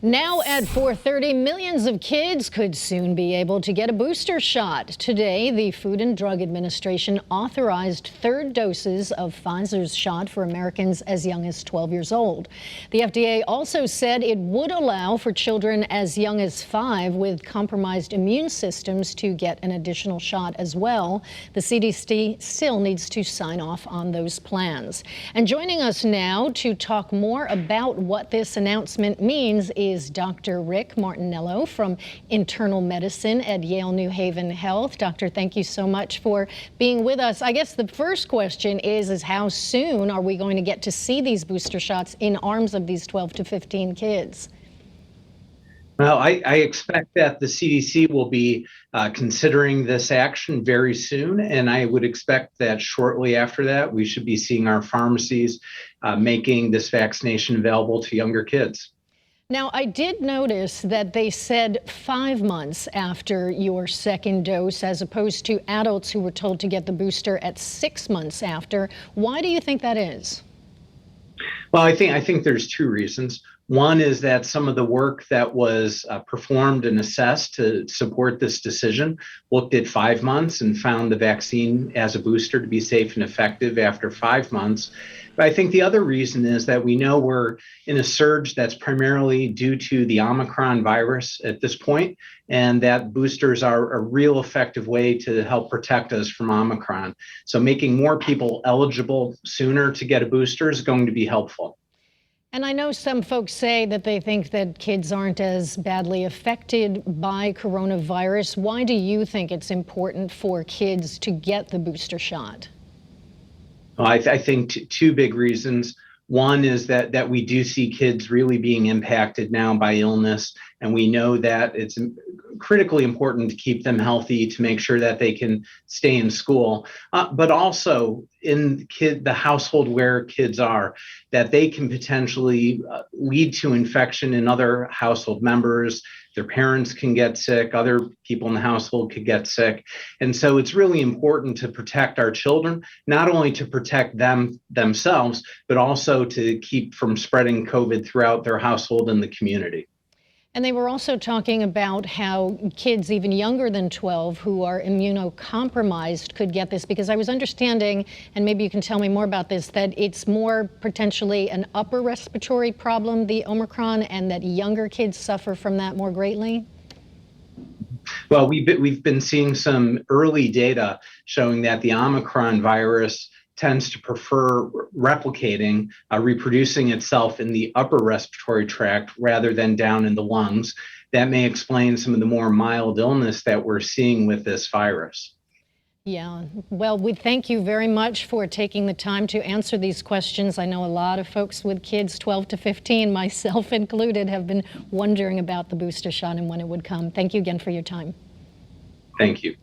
Now at 4:30, millions of kids could soon be able to get a booster shot. Today, the Food and Drug Administration authorized third doses of Pfizer's shot for Americans as young as 12 years old. The FDA also said it would allow for children as young as 5 with compromised immune systems to get an additional shot as well. The CDC still needs to sign off on those plans. And joining us now to talk more about what this announcement means is Dr. Rick Martinello from Internal Medicine at Yale-New Haven Health. Doctor, thank you so much for being with us. I guess the first question is how soon are we going to get to see these booster shots in arms of these 12 to 15 kids? Well, I expect that the CDC will be considering this action very soon, and I would expect that shortly after that, we should be seeing our pharmacies making this vaccination available to younger kids. Now, I did notice that they said 5 months after your second dose, as opposed to adults who were told to get the booster at 6 months after. Why do you think that is? Well, I think there's two reasons. One is that some of the work that was performed and assessed to support this decision looked at 5 months and found the vaccine as a booster to be safe and effective after 5 months. But I think the other reason is that we know we're in a surge that's primarily due to the Omicron virus at this point, and that boosters are a real effective way to help protect us from Omicron. So making more people eligible sooner to get a booster is going to be helpful. And I know some folks say that they think that kids aren't as badly affected by coronavirus. Why do you think it's important for kids to get the booster shot? Well, I think two big reasons. One is that we do see kids really being impacted now by illness, and we know that it's critically important to keep them healthy to make sure that they can stay in school, but also in the household where kids are, that they can potentially lead to infection in other household members. Their parents can get sick, other people in the household could get sick. And so it's really important to protect our children, not only to protect themselves, but also to keep from spreading COVID throughout their household and the community. And they were also talking about how kids even younger than 12 who are immunocompromised could get this, because I was understanding, and maybe you can tell me more about this, that it's more potentially an upper respiratory problem, the Omicron, and that younger kids suffer from that more greatly? Well, we've been seeing some early data showing that the Omicron virus tends to prefer replicating, reproducing itself in the upper respiratory tract rather than down in the lungs. That may explain some of the more mild illness that we're seeing with this virus. Yeah, well, we thank you very much for taking the time to answer these questions. I know a lot of folks with kids 12 to 15, myself included, have been wondering about the booster shot and when it would come. Thank you again for your time. Thank you.